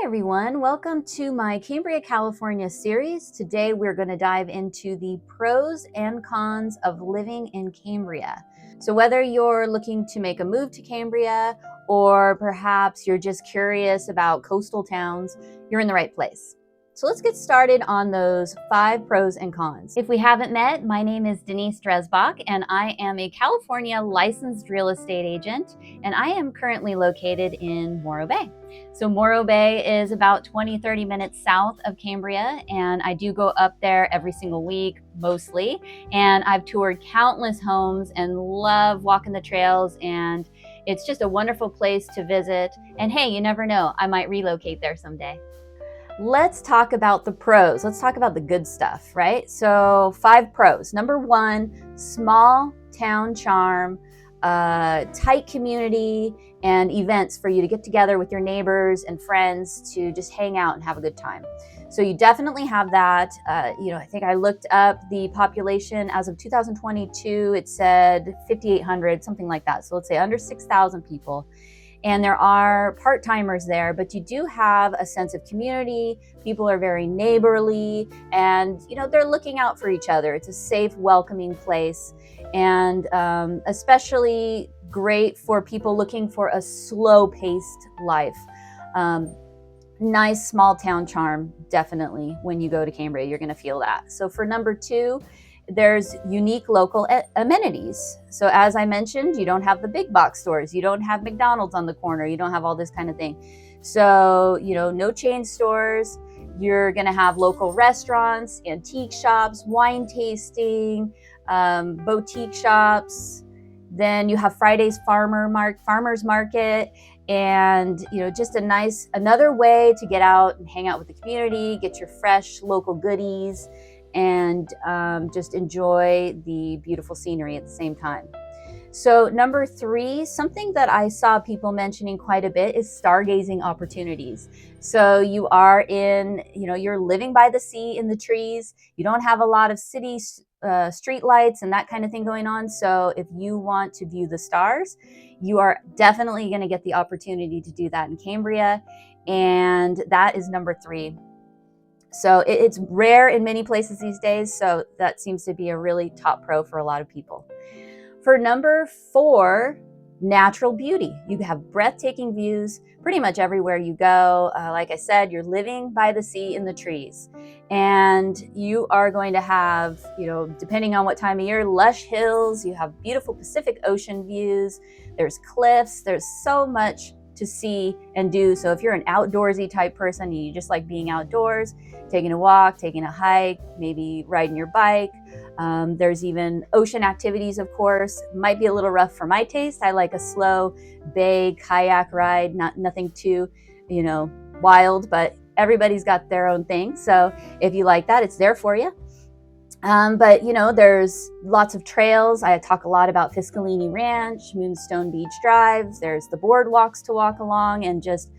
Everyone, welcome to my Cambria, California series. Today we're going to dive into the pros and cons of living in Cambria. So whether you're looking to make a move to Cambria or perhaps you're just curious about coastal towns, you're in the right place. So let's get started on those 5 pros and cons. If we haven't met, my name is Denise Dresbach and I am a California licensed real estate agent, and I am currently located in Morro Bay. So Morro Bay is about 20-30 minutes south of Cambria, and I do go up there every single week, mostly. And I've toured countless homes and love walking the trails, and it's just a wonderful place to visit. And hey, you never know, I might relocate there someday. Let's talk about the pros. Let's talk about the good stuff, right? So 5 pros. Number 1, small town charm, tight community, and events for you to get together with your neighbors and friends to just hang out and have a good time. So you definitely have that. I think I looked up the population as of 2022. It said 5,800, something like that. So let's say under 6,000 people. And there are part-timers there, but you do have a sense of community. People are very neighborly, and they're looking out for each other. It's a safe, welcoming place, and especially great for people looking for a slow-paced life. Nice small town charm, definitely. When you go to Cambria, you're going to feel that. So for number 2, there's unique local amenities. So as I mentioned, you don't have the big box stores. You don't have McDonald's on the corner. You don't have all this kind of thing. So, no chain stores. You're going to have local restaurants, antique shops, wine tasting, boutique shops. Then you have Friday's farmers market, and just another way to get out and hang out with the community, get your fresh local goodies, and just enjoy the beautiful scenery at the same time. So number 3, something that I saw people mentioning quite a bit is stargazing opportunities. So you are you're living by the sea in the trees. You don't have a lot of city street lights and that kind of thing going on. So if you want to view the stars, you are definitely going to get the opportunity to do that in Cambria. And that is number 3. So it's rare in many places these days, so that seems to be a really top pro for a lot of people. For number 4, natural beauty. You have breathtaking views pretty much everywhere you go. Like I said, you're living by the sea in the trees, and you are going to have, depending on what time of year, lush hills. You have beautiful Pacific Ocean views. There's cliffs. There's so much to see and do. So if you're an outdoorsy type person and you just like being outdoors, taking a walk, taking a hike, maybe riding your bike. There's even ocean activities, of course. Might be a little rough for my taste. I like a slow bay kayak ride, nothing too, wild, but everybody's got their own thing. So if you like that, it's there for you. But there's lots of trails. I talk a lot about Fiscalini Ranch, Moonstone Beach drives. There's the boardwalks to walk along and just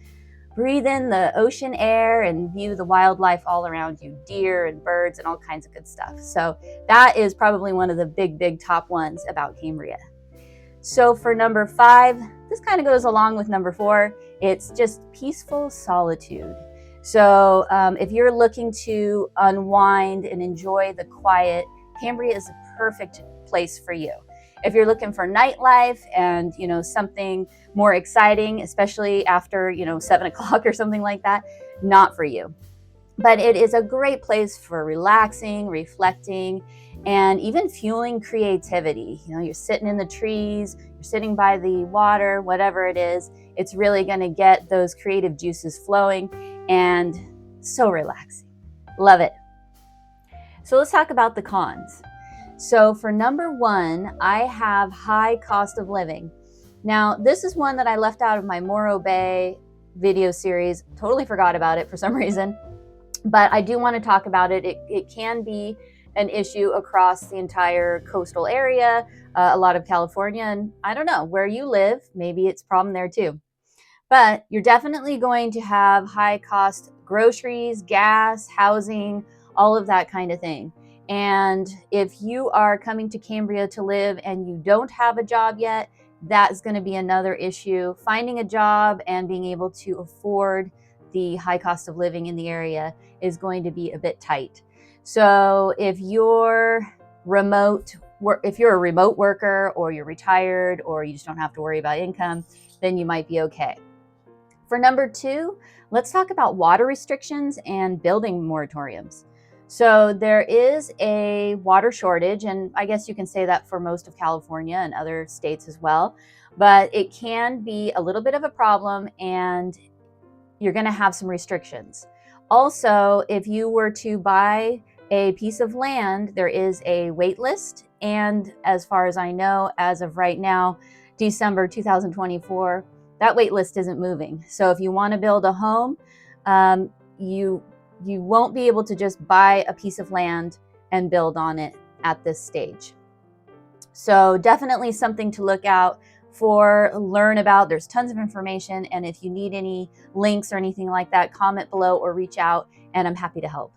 breathe in the ocean air and view the wildlife all around you, deer and birds and all kinds of good stuff. So that is probably one of the big top ones about Cambria. So for number 5, this kind of goes along with number 4. It's just peaceful solitude. So if you're looking to unwind and enjoy the quiet, Cambria is a perfect place for you. If you're looking for nightlife and something more exciting, especially after 7 o'clock or something like that, not for you. But it is a great place for relaxing, reflecting, and even fueling creativity. You're sitting in the trees, you're sitting by the water, whatever it is, it's really going to get those creative juices flowing, and so relaxing. Love it. So let's talk about the cons. So for number 1, I have high cost of living. Now, this is one that I left out of my Morro Bay video series. Totally forgot about it for some reason, but I do want to talk about it. It can be an issue across the entire coastal area, a lot of California, and I don't know where you live. Maybe it's a problem there too. But you're definitely going to have high cost groceries, gas, housing, all of that kind of thing. And if you are coming to Cambria to live and you don't have a job yet, that's going to be another issue. Finding a job and being able to afford the high cost of living in the area is going to be a bit tight. So if you're if you're a remote worker, or you're retired, or you just don't have to worry about income, then you might be okay. For number 2, let's talk about water restrictions and building moratoriums. So there is a water shortage, and I guess you can say that for most of California and other states as well, but it can be a little bit of a problem, and you're going to have some restrictions. Also, if you were to buy a piece of land, there is a wait list, and as far as I know, as of right now, December 2024, that wait list isn't moving. So if you want to build a home, you won't be able to just buy a piece of land and build on it at this stage. So definitely something to look out for, learn about. There's tons of information, and if you need any links or anything like that, comment below or reach out, and I'm happy to help.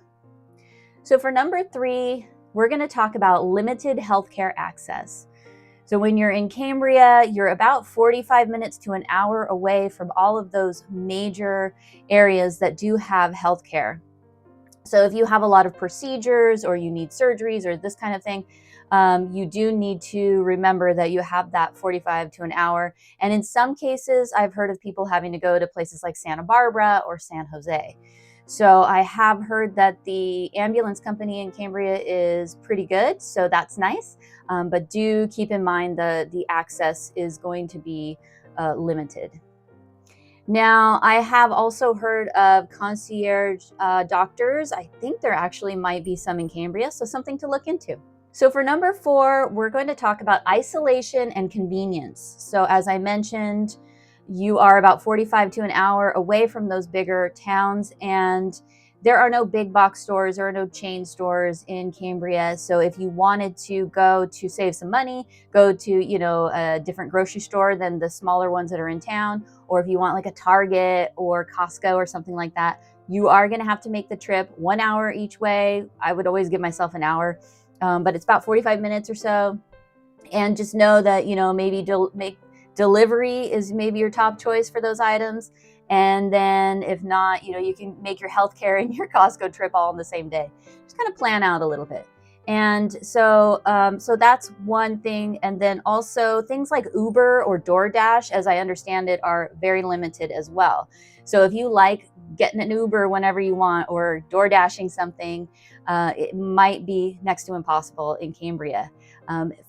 So for number 3, we're going to talk about limited healthcare access. So when you're in Cambria, you're about 45 minutes to an hour away from all of those major areas that do have healthcare. So if you have a lot of procedures, or you need surgeries, or this kind of thing, you do need to remember that you have that 45 to an hour. And in some cases, I've heard of people having to go to places like Santa Barbara or San Jose. So I have heard that the ambulance company in Cambria is pretty good, so that's nice. But do keep in mind the access is going to be limited. Now, I have also heard of concierge doctors. I think there actually might be some in Cambria, so something to look into. So for number 4, we're going to talk about isolation and convenience. So as I mentioned, you are about 45 to an hour away from those bigger towns, and there are no big box stores, there are no chain stores in Cambria. So if you wanted to go to save some money, go to, a different grocery store than the smaller ones that are in town, or if you want like a Target or Costco or something like that, you are going to have to make the trip 1 hour each way. I would always give myself an hour, but it's about 45 minutes or so. And just know that, maybe make delivery is maybe your top choice for those items. And then if not, you can make your healthcare and your Costco trip all in the same day. Just kind of plan out a little bit. And so that's one thing. And then also things like Uber or DoorDash, as I understand it, are very limited as well. So if you like getting an Uber whenever you want, or DoorDashing something, it might be next to impossible in Cambria.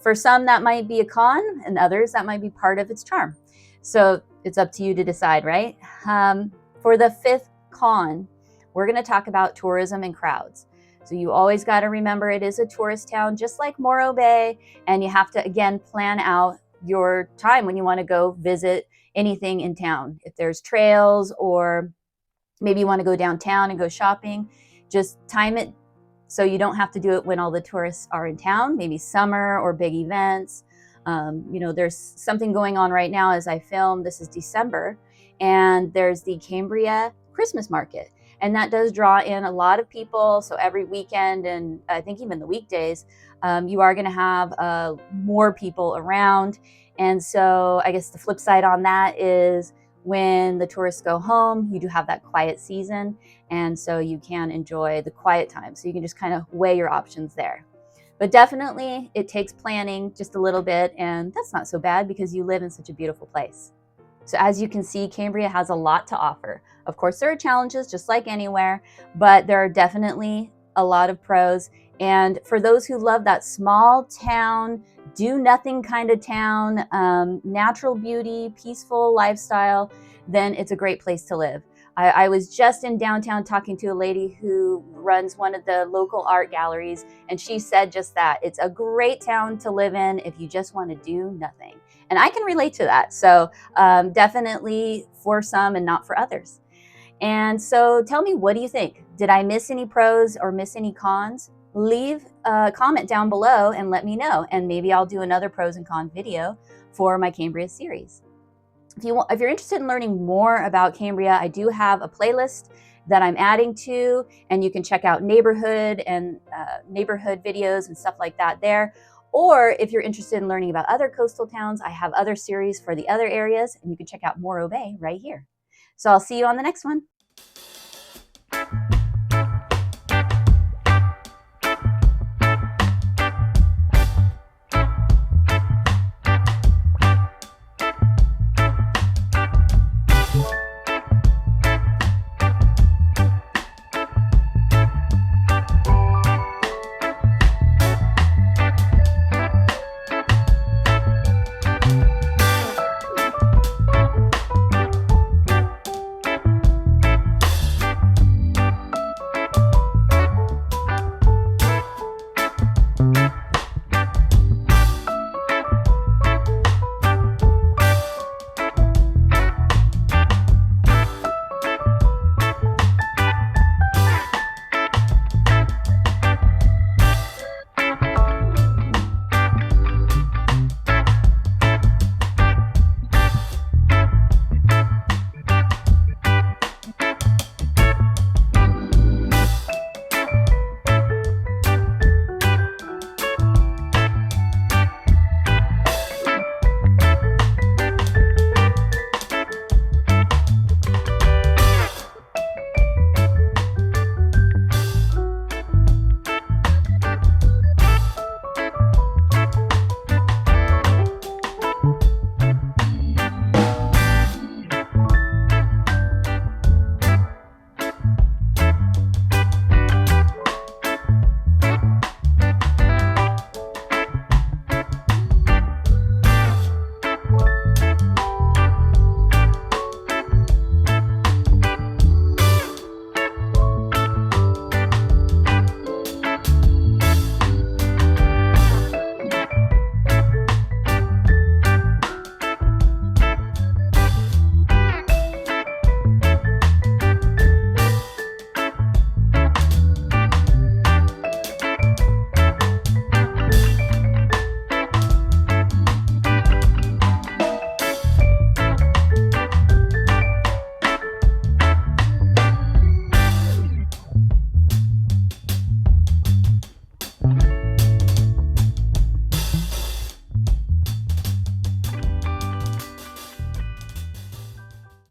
For some, that might be a con, and others, that might be part of its charm. So it's up to you to decide, right? For the 5th con, we're going to talk about tourism and crowds. So you always got to remember it is a tourist town, just like Morro Bay, and you have to, again, plan out your time when you want to go visit anything in town. If there's trails, or maybe you want to go downtown and go shopping, just time it so you don't have to do it when all the tourists are in town, maybe summer or big events. There's something going on right now as I film. This is December, and there's the Cambria Christmas Market. And that does draw in a lot of people. So every weekend, and I think even the weekdays, you are going to have more people around. And so I guess the flip side on that is when the tourists go home, you do have that quiet season. And so you can enjoy the quiet time. So you can just kind of weigh your options there. But definitely it takes planning just a little bit, and that's not so bad because you live in such a beautiful place. So as you can see, Cambria has a lot to offer. Of course, there are challenges just like anywhere, but there are definitely a lot of pros. And for those who love that small town, do nothing kind of town, natural beauty, peaceful lifestyle, then it's a great place to live. I was just in downtown talking to a lady who runs one of the local art galleries, and she said just that. It's a great town to live in if you just want to do nothing. And I can relate to that. So definitely for some and not for others. And so tell me, what do you think? Did I miss any pros or miss any cons? Leave a comment down below and let me know. And maybe I'll do another pros and cons video for my Cambria series. If you're interested in learning more about Cambria, I do have a playlist that I'm adding to, and you can check out neighborhood and neighborhood videos and stuff like that there. Or if you're interested in learning about other coastal towns, I have other series for the other areas, and you can check out Morro Bay right here. So I'll see you on the next one.